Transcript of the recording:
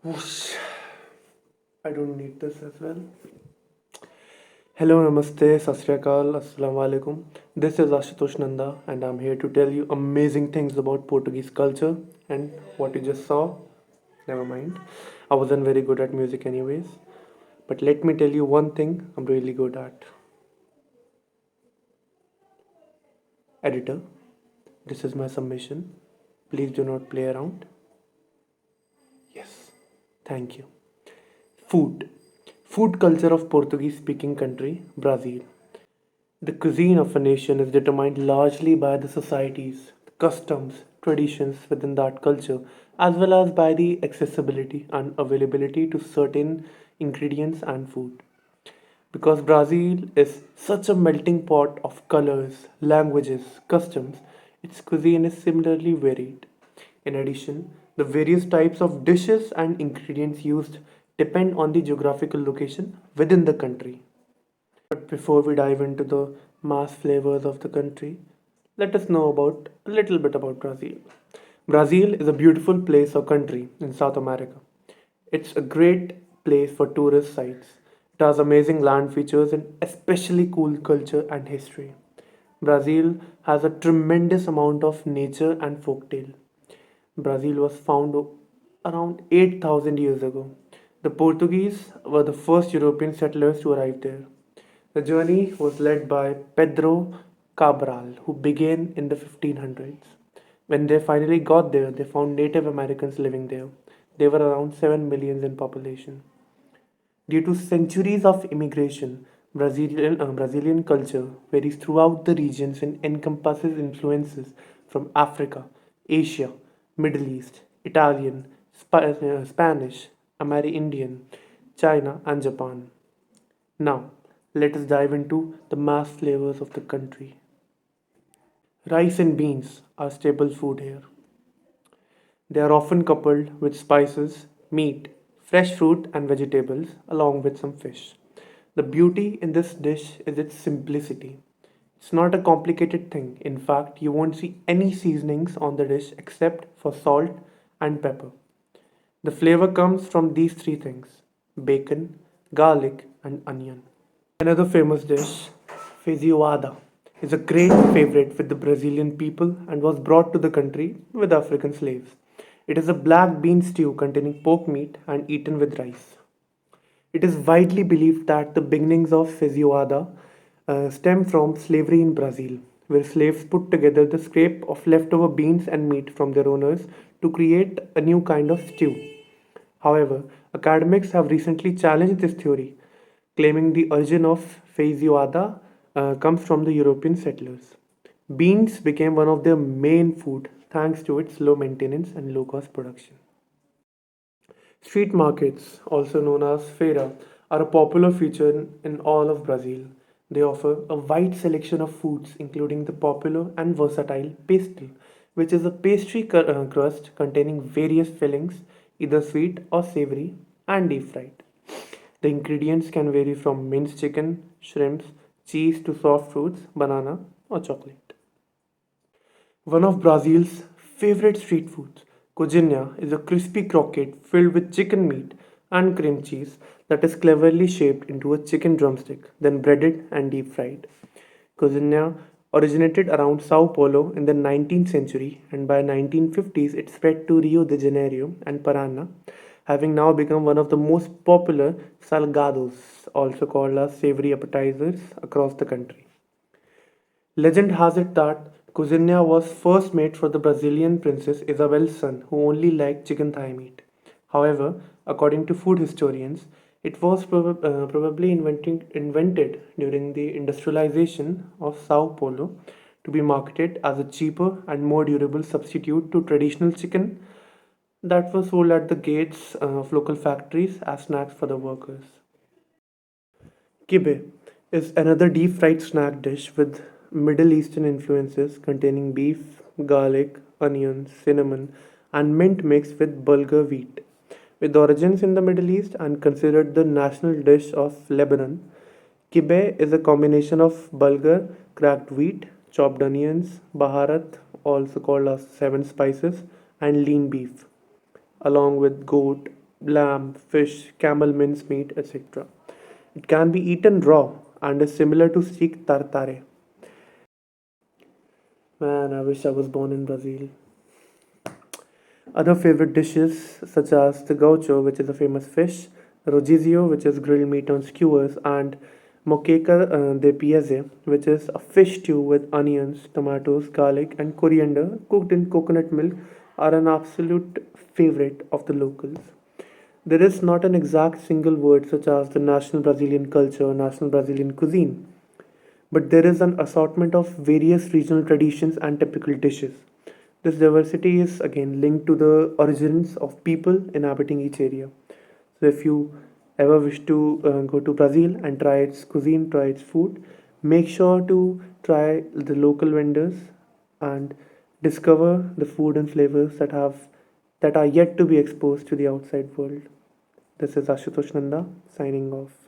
Whoosh. I don't need this as well. Hello, namaste, sasriyakal, assalamu alaikum. This is Ashutosh Nanda, and I'm here to tell you amazing things about Portuguese culture. And what you just saw, never mind. I wasn't very good at music, anyways. But let me tell you one thing I'm really good at. Editor, this is my submission. Please do not play around. Yes, thank you. Food. Food culture of Portuguese speaking country, Brazil. The cuisine of a nation is determined largely by the societies, customs, traditions within that culture, as well as by the accessibility and availability to certain ingredients and food. Because Brazil is such a melting pot of colors, languages, customs, its cuisine is similarly varied. In addition, the various types of dishes and ingredients used depend on the geographical location within the country. But before we dive into the mass flavors of the country, let us know about a little bit about Brazil. Brazil is a beautiful place or country in South America. It's a great place for tourist sites. It has amazing land features and especially cool culture and history. Brazil has a tremendous amount of nature and folktale. Brazil was found around 8,000 years ago. The Portuguese were the first European settlers to arrive there. The journey was led by Pedro Cabral, who began in the 1500s. When they finally got there, they found Native Americans living there. They were around 7 million in population. Due to centuries of immigration, Brazilian culture varies throughout the regions and encompasses influences from Africa, Asia, Middle East, Italian, Spanish, Amerindian, China, and Japan. Now, let us dive into the mass flavors of the country. Rice and beans are staple food here. They are often coupled with spices, meat, fresh fruit, and vegetables, along with some fish. The beauty in this dish is its simplicity. It's not a complicated thing. In fact, you won't see any seasonings on the dish except for salt and pepper. The flavor comes from these three things: bacon, garlic, and onion. Another famous dish, feijoada, is a great favorite with the Brazilian people and was brought to the country with African slaves. It is a black bean stew containing pork meat and eaten with rice. It is widely believed that the beginnings of feijoada stem from slavery in Brazil, where slaves put together the scrape of leftover beans and meat from their owners to create a new kind of stew. However, academics have recently challenged this theory, claiming the origin of feijoada comes from the European settlers. Beans became one of their main food thanks to its low maintenance and low cost production. Street markets, also known as feira, are a popular feature in all of Brazil. They offer a wide selection of foods, including the popular and versatile pastel, which is a pastry crust containing various fillings, either sweet or savory, and deep fried. The ingredients can vary from minced chicken, shrimps, cheese to soft fruits, banana, or chocolate. One of Brazil's favorite street foods, Kojinya, is a crispy croquette filled with chicken meat and cream cheese that is cleverly shaped into a chicken drumstick, then breaded and deep fried. Cozinha originated around Sao Paulo in the 19th century, and by 1950s it spread to Rio de Janeiro and Paraná, having now become one of the most popular salgados, also called as savory appetizers, across the country. Legend has it that Cozinha was first made for the Brazilian princess Isabel's son, who only liked chicken thigh meat. However, according to food historians, it was probably invented during the industrialization of Sao Paulo to be marketed as a cheaper and more durable substitute to traditional chicken that was sold at the gates of local factories as snacks for the workers. Kibe is another deep fried snack dish with Middle Eastern influences containing beef, garlic, onions, cinnamon, and mint mixed with bulgur wheat. With origins in the Middle East and considered the national dish of Lebanon, kibbeh is a combination of bulgur, cracked wheat, chopped onions, baharat, also called as seven spices, and lean beef, along with goat, lamb, fish, camel mincemeat, etc. It can be eaten raw and is similar to steak tartare. Man, I wish I was born in Brazil. Other favorite dishes such as the gaucho, which is a famous fish, rodizio, which is grilled meat on skewers, and moqueca de pieze, which is a fish stew with onions, tomatoes, garlic, and coriander cooked in coconut milk, are an absolute favorite of the locals. There is not an exact single word such as the national Brazilian culture, national Brazilian cuisine, but there is an assortment of various regional traditions and typical dishes. This diversity is again linked to the origins of people inhabiting each area. So, if you ever wish to go to Brazil and try its cuisine, try its food, make sure to try the local vendors and discover the food and flavors that are yet to be exposed to the outside world. This is Ashutosh Nanda signing off.